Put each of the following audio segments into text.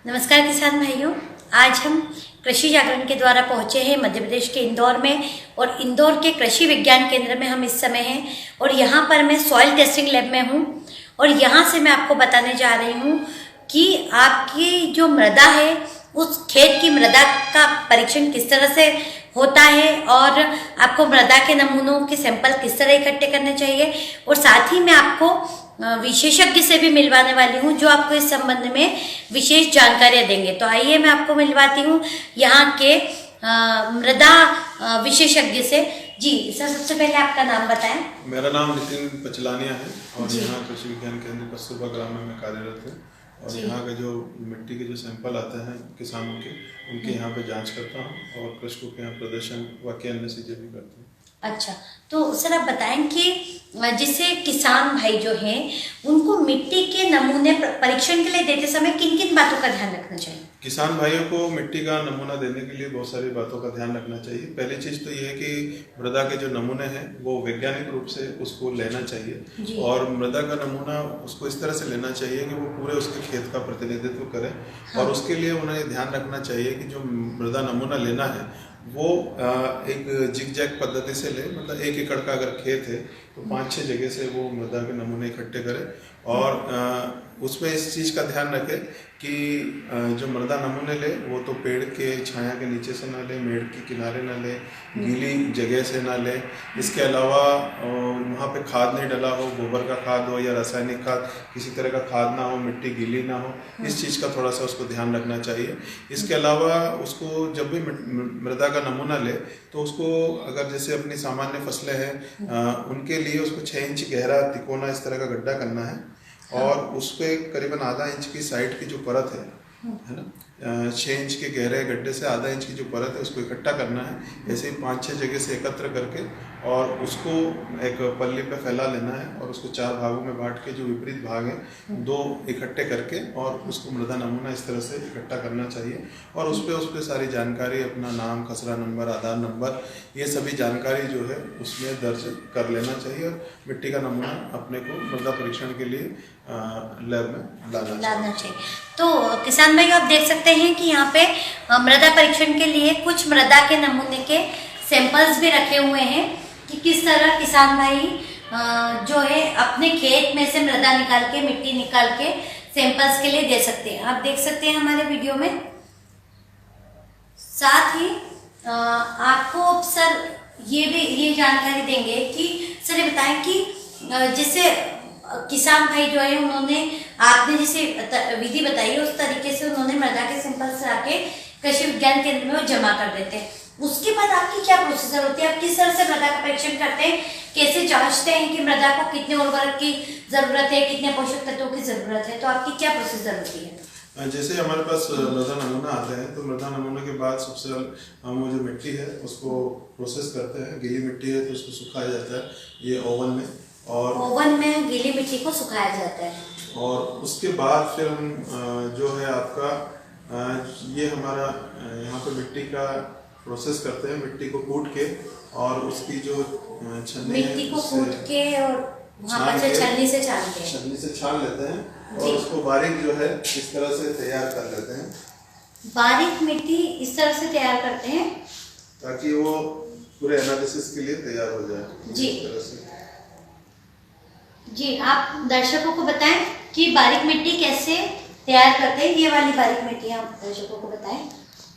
नमस्कार किसान भाइयों, आज हम कृषि जागरण के द्वारा पहुंचे हैं मध्य प्रदेश के इंदौर में। और इंदौर के कृषि विज्ञान केंद्र में हम इस समय हैं और यहाँ पर मैं सॉइल टेस्टिंग लैब में हूँ। और यहाँ से मैं आपको बताने जा रही हूँ कि आपकी जो मृदा है उस खेत की मृदा का परीक्षण किस तरह से होता है और आपको मृदा के नमूनों के सैंपल किस तरह इकट्ठे करने चाहिए। और साथ ही मैं आपको विशेषज्ञ से भी मिलवाने वाली हूँ जो आपको इस संबंध में विशेष जानकारियाँ देंगे। तो आइए मैं आपको मिलवाती हूँ यहाँ के मृदा विशेषज्ञ से। जी सर, सबसे पहले आपका नाम बताएं। मेरा नाम नितिन पचलानिया है और यहाँ कृषि विज्ञान केंद्र कस्तूरबा ग्राम में कार्यरत है। और यहाँ के जो मिट्टी के जो सैंपल आते हैं किसानों के, उनके यहाँ पे जांच करता हूँ और कृषकों के यहाँ प्रदर्शन बाकी अन्य चीजें भी करते हैं। अच्छा, तो सर आप बताएं कि जिससे किसान भाई जो हैं उनको मिट्टी के नमूने परीक्षण के लिए देते समय किन किन बातों का ध्यान रखना चाहिए। किसान भाइयों को मिट्टी का नमूना देने के लिए बहुत सारी बातों का ध्यान रखना चाहिए। पहली चीज तो ये है कि मृदा के जो नमूने हैं वो वैज्ञानिक रूप से उसको लेना चाहिए और मृदा का नमूना उसको इस तरह से लेना चाहिए कि वो पूरे उसके खेत का प्रतिनिधित्व करे। और उसके लिए उन्हें ध्यान रखना चाहिए कि जो मृदा नमूना लेना है वो एक जिग-जैग पद्धति से ले, मतलब 1 एकड़ का अगर खेत है तो 5-6 जगह से वो मृदा के नमूने इकट्ठे करे। और उसमें इस चीज़ का ध्यान रखे कि जो मृदा नमूने ले वो तो पेड़ के छाया के नीचे से ना ले, मेड़ के किनारे ना ले, गीली जगह से ना ले। इसके अलावा वहाँ पे खाद नहीं डला हो, गोबर का खाद हो या रासायनिक खाद, किसी तरह का खाद ना हो, मिट्टी गीली ना हो, इस चीज़ का थोड़ा सा उसको ध्यान रखना चाहिए। इसके अलावा उसको जब भी मृदा का नमूना ले तो उसको अगर जैसे अपनी सामान्य फसलें हैं उनके लिए उसको 6 इंच गहरा तिकोना इस तरह का गड्ढा करना है और उस पे करीबन आधा इंच की साइड की जो परत है ना, 6 इंच के गहरे गड्ढे से आधा इंच की जो परत है उसको इकट्ठा करना है। ऐसे ही 5-6 जगह से एकत्र करके और उसको एक पल्ली पे फैला लेना है और उसको 4 भागों में बांट के जो विपरीत भाग हैं 2 इकट्ठे करके और उसको मृदा नमूना इस तरह से इकट्ठा करना चाहिए। और उस पर सारी जानकारी, अपना नाम, खसरा नंबर, आधार नंबर, ये सभी जानकारी जो है उसमें दर्ज कर लेना चाहिए और मिट्टी का नमूना अपने को मृदा परीक्षण के लिए लैब में लाना चाहिए। तो किसान भाई आप देख सकते हैं कि यहाँ पे मृदा परीक्षण के लिए कुछ मृदा के नमूने के सैंपल्स भी रखे हुए हैं कि किस तरह किसान भाई जो है अपने खेत में से मृदा निकाल के, मिट्टी निकाल के सैंपल्स के लिए दे सकते हैं। आप देख सकते हैं हमारे वीडियो में। साथ ही आपको सर ये जानकारी देंगे कि सर ये बताएं कि जैसे किसान भाई जो है उन्होंने आपने जैसे विधि बताई उस तरीके से उन्होंने मृदा के सैंपल्स लाके कृषि विज्ञान केंद्र में वो जमा कर देते हैं। उसके बाद आपकी क्या प्रोसीजर होती है, आप किस तरह से मृदा का परीक्षण करते हैं, कैसे जांचते हैं कि मृदा को कितने उर्वरक की जरूरत है, कितने पोषक तत्वों की जरूरत है, तो आपकी क्या प्रोसीजर होती है। जैसे हमारे पास मृदा नमूना आता है तो मृदा नमूने के बाद सबसे हम वो जो मिट्टी है उसको प्रोसेस करते हैं। गीली मिट्टी है तो उसको सुखाया जाता है ये ओवन में, और ओवन में गीली मिट्टी को सुखाया जाता है। और उसके बाद फिर हम जो है आपका ये हमारा यहाँ पे मिट्टी का प्रोसेस करते हैं। मिट्टी को कूट के और उसकी जो मिट्टी को कूट के और वहाँ पर छलनी से छान लेते हैं और उसको बारीक जो है इस तरह से तैयार कर लेते हैं। बारीक मिट्टी इस तरह से तैयार करते हैं ताकि वो पूरे एनालिसिस के लिए तैयार हो जाए। जी इस तरह से जी, आप दर्शकों को बताएं कि बारीक मिट्टी कैसे तैयार करते हैं। ये वाली बारीक मिट्टी आप दर्शकों को बताएं।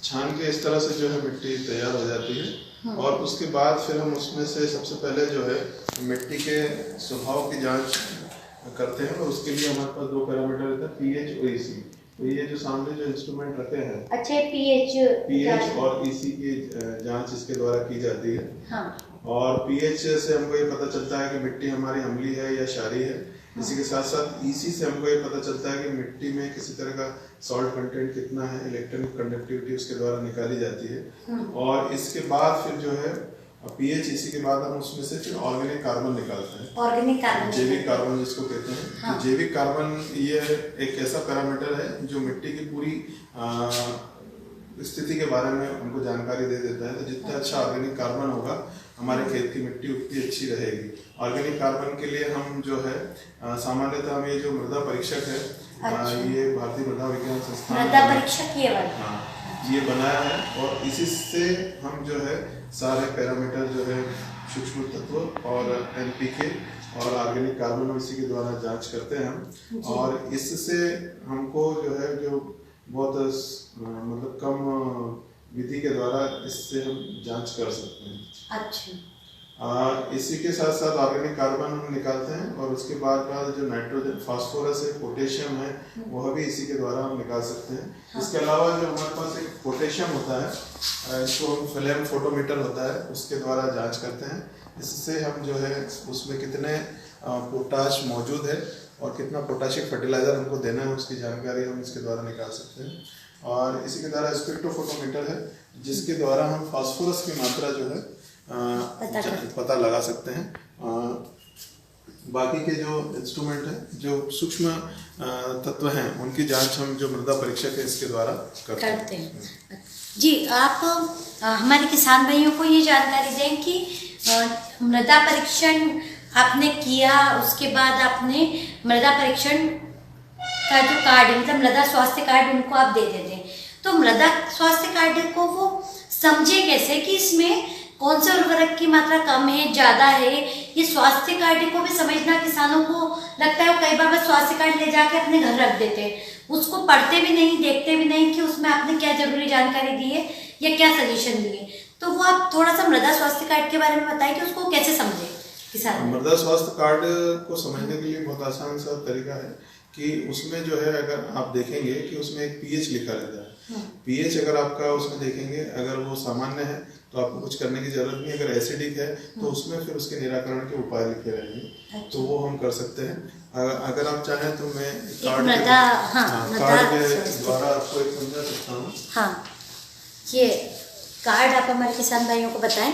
छान के इस तरह से जो है मिट्टी तैयार हो जाती है और उसके बाद फिर हम उसमें से सबसे पहले जो है मिट्टी के स्वभाव की जांच करते हैं। और उसके लिए हमारे पास 2 पैरामीटर रहते हैं, पीएच और ईसी। तो ये जो सामने जो इंस्ट्रूमेंट रखे हैं, अच्छा, पीएच और ईसी की जांच इसके द्वारा की जाती है। हाँ। और पीएच से हमको ये पता चलता है कि मिट्टी हमारी अम्लीय है या क्षारीय है। इसी के साथ साथ ईसी से हमको ये पता चलता है कि मिट्टी में किसी तरह का सॉल्ट कंटेंट कितना है, इलेक्ट्रॉनिक कंडक्टिविटी उसके द्वारा निकाली जाती है। और इसके बाद फिर जो है पीएच, इसी के बाद हम उसमें से फिर ऑर्गेनिक कार्बन निकालते हैं। ऑर्गेनिक कार्बन, जैविक कार्बन जिसको कहते हैं। हाँ। जैविक कार्बन ये एक ऐसा पैरामीटर है जो मिट्टी की पूरी स्थिति के बारे में हमको जानकारी दे देता है। तो जितना अच्छा ऑर्गेनिक कार्बन होगा हमारे खेत की मिट्टी उतनी अच्छी रहेगी। ऑर्गेनिक कार्बन के लिए हम जो है सामान्यतः हम ये जो मृदा परीक्षक है अच्छा। ये भारतीय मृदा विज्ञान संस्थान मृदा परीक्षक ये वाला। हाँ, ये बनाया है और इसी से हम जो है सारे पैरामीटर जो है सूक्ष्म तत्व और एनपीके और ऑर्गेनिक कार्बन इसी के द्वारा जांच करते हैं हम। और इससे हमको जो है जो बहुत मतलब कम विधि के द्वारा इससे हम जांच कर सकते हैं। अच्छा। इसी के साथ साथ ऑर्गेनिक कार्बन हम निकालते हैं और उसके बाद जो नाइट्रोजन फास्फोरस है पोटेशियम है वह भी इसी के द्वारा हम निकाल सकते हैं। हाँ। इसके अलावा जो हमारे पास एक पोटेशियम होता है इसको हम फ्लेम फोटोमीटर होता है उसके द्वारा जांच करते हैं। इससे हम जो है उसमें कितने पोटाश मौजूद है और कितना पोटाशियम फर्टिलाइजर हमको देना है उसकी जानकारी हम इसके द्वारा निकाल सकते हैं। और इसी के द्वारा स्पेक्ट्रोफोटोमीटर है जिसके द्वारा हम फास्फोरस की मात्रा जो है पता लगा सकते हैं। बाकी के जो इंस्ट्रूमेंट है जो सूक्ष्म तत्व हैं उनकी जांच हम जो मृदा परीक्षक है इसके द्वारा करते हैं। जी, आप हमारे किसान भाइयों को ये जानकारी दें कि मृदा परीक्षण आपने किया उसके बाद आपने मृदा परीक्षण का जो कार्ड है मतलब मृदा स्वास्थ्य कार्ड उनको आप दे देते हैं, तो मृदा स्वास्थ्य कार्ड को वो समझे कैसे कि इसमें कौन से उर्वरक की मात्रा कम है ज़्यादा है। ये स्वास्थ्य कार्ड को भी समझना किसानों को लगता है, वो कई बार बस स्वास्थ्य कार्ड ले जाके अपने घर रख देते हैं, उसको पढ़ते भी नहीं देखते भी नहीं कि उसमें आपने क्या जरूरी जानकारी दी है या क्या सजेशन दिए। तो वो आप थोड़ा सा मृदा स्वास्थ्य कार्ड के बारे में बताइए कि उसको कैसे समझे किसान। मृदा स्वास्थ्य कार्ड को समझने के लिए बहुत आसान सा तरीका है कि उसमें जो है अगर आप देखेंगे कि उसमें एक पीएच लिखा रहता है। पीएच अगर आपका उसमें देखेंगे अगर वो सामान्य है तो आपको कुछ करने की जरूरत नहीं, अगर एसिडिक है तो उसमें फिर उसके निराकरण के उपाय लिखे रहेंगे। तो वो हम कर सकते हैं। अगर आप चाहें तो मैं कार्ड के द्वारा आपको एक समझा सकता हूँ। हाँ, ये कार्ड आप हमारे किसान भाइयों को बताएं।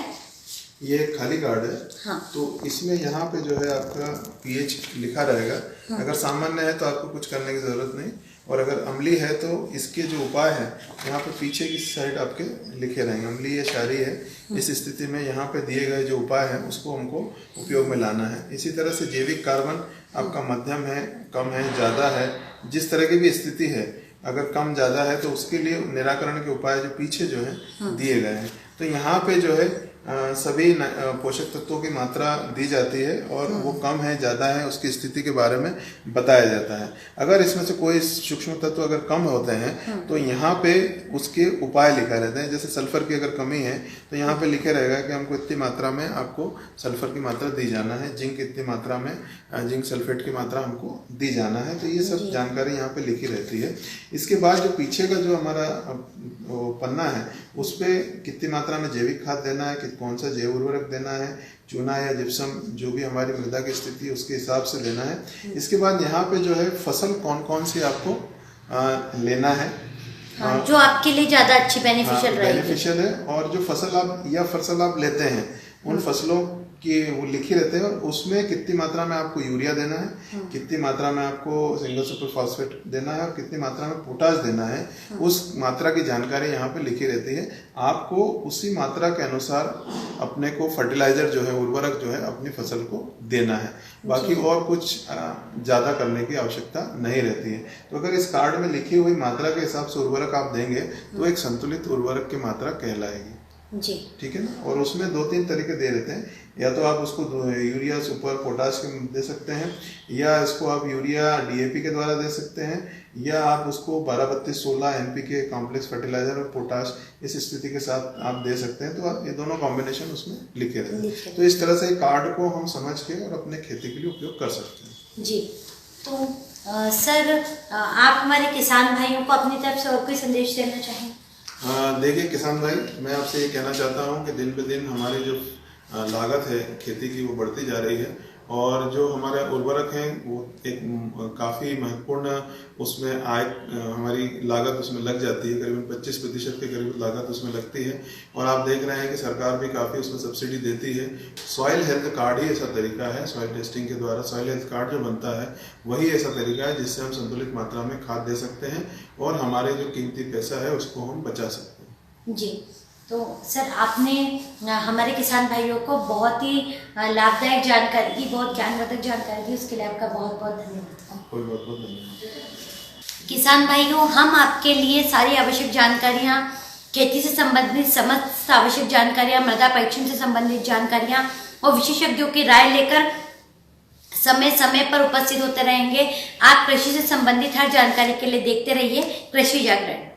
ये एक खाली कार्ड है। हाँ। तो इसमें यहाँ पे जो है आपका पीएच लिखा रहेगा। हाँ। अगर सामान्य है तो आपको कुछ करने की जरूरत नहीं, और अगर अम्लीय है तो इसके जो उपाय है यहाँ पे पीछे की साइड आपके लिखे रहेंगे। अम्लीय या क्षारीय है, इस स्थिति में यहाँ पे दिए गए जो उपाय है उसको हमको उपयोग में लाना है। इसी तरह से जैविक कार्बन आपका मध्यम है, कम है, ज़्यादा है, जिस तरह की भी स्थिति है अगर कम ज़्यादा है तो उसके लिए निराकरण के उपाय जो पीछे जो है दिए गए हैं। तो यहाँ पे जो है सभी पोषक तत्वों की मात्रा दी जाती है और वो कम है ज़्यादा है उसकी स्थिति के बारे में बताया जाता है। अगर इसमें से कोई सूक्ष्म तत्व अगर कम होते हैं तो यहाँ पे उसके उपाय लिखा रहते हैं। जैसे सल्फर की अगर कमी है तो यहाँ पे लिखे रहेगा कि हमको इतनी मात्रा में आपको सल्फर की मात्रा दी जाना है, जिंक इतनी मात्रा में जिंक सल्फेट की मात्रा हमको दी जाना है। तो ये सब जानकारी यहाँ पे लिखी रहती है। इसके बाद जो पीछे का जो हमारा पन्ना है उस पर कितनी मात्रा में जैविक खाद देना है, कौन सा जैव उर्वरक देना है, चूना या जिप्सम जो भी हमारी मृदा की स्थिति है उसके हिसाब से देना है। इसके बाद यहाँ पे जो है फसल कौन कौन सी आपको लेना है, जो आपके लिए ज्यादा अच्छी बेनिफिशियल है। और जो फसल आप लेते हैं उन फसलों की वो लिखी रहते हैं और उसमें कितनी मात्रा में आपको यूरिया देना है, कितनी मात्रा में आपको सिंगल सुपर फॉस्फेट देना है और कितनी मात्रा में पोटाश देना है, उस मात्रा की जानकारी यहाँ पे लिखी रहती है। आपको उसी मात्रा के अनुसार अपने को फर्टिलाइजर जो है, उर्वरक जो है अपनी फसल को देना है। बाकी और कुछ ज़्यादा करने की आवश्यकता नहीं रहती है। तो अगर इस कार्ड में लिखी हुई मात्रा के हिसाब से उर्वरक आप देंगे तो एक संतुलित उर्वरक की मात्रा कहलाएगी जी। ठीक है ना। और उसमें 2-3 तरीके दे देते हैं, या तो आप उसको यूरिया सुपर पोटाश के दे सकते हैं, या इसको आप यूरिया डीएपी के द्वारा दे सकते हैं, या आप उसको 12-32-16 एनपीके कॉम्प्लेक्स फर्टिलाइजर और पोटाश इस स्थिति के साथ आप दे सकते हैं। तो आप ये दोनों कॉम्बिनेशन उसमें लिखे रहते हैं। तो इस तरह से कार्ड को हम समझ के और अपने खेती के लिए उपयोग कर सकते हैं जी। तो सर आप हमारे किसान भाइयों को अपनी तरफ से और कोई संदेश देना चाहेंगे? देखिए किसान भाई, मैं आपसे ये कहना चाहता हूँ कि दिन पे दिन हमारी जो लागत है खेती की वो बढ़ती जा रही है, और जो हमारे उर्वरक हैं वो एक काफ़ी महत्वपूर्ण उसमें आय हमारी लागत उसमें लग जाती है। करीबन 25% के करीब लागत उसमें लगती है। और आप देख रहे हैं कि सरकार भी काफ़ी उसमें सब्सिडी देती है। सॉइल हेल्थ कार्ड ही ऐसा तरीका है, सॉइल टेस्टिंग के द्वारा सॉइल हेल्थ कार्ड जो बनता है वही ऐसा तरीका है जिससे हम संतुलित मात्रा में खाद दे सकते हैं और हमारे जो कीमती पैसा है उसको हम बचा सकते हैं जी। तो सर आपने हमारे किसान भाइयों को बहुत ही लाभदायक जानकारी दी, बहुत ज्ञानवर्धक जानकारी दी, उसके लिए आपका बहुत बहुत धन्यवाद। बहुत बहुत धन्यवाद। किसान भाइयों, हम आपके लिए सारी आवश्यक जानकारियाँ, खेती से संबंधित समस्त आवश्यक जानकारियाँ, मृदा परीक्षण से संबंधित जानकारियाँ और विशेषज्ञों की राय लेकर समय समय पर उपस्थित होते रहेंगे। आप कृषि से संबंधित हर जानकारी के लिए देखते रहिए कृषि जागरण।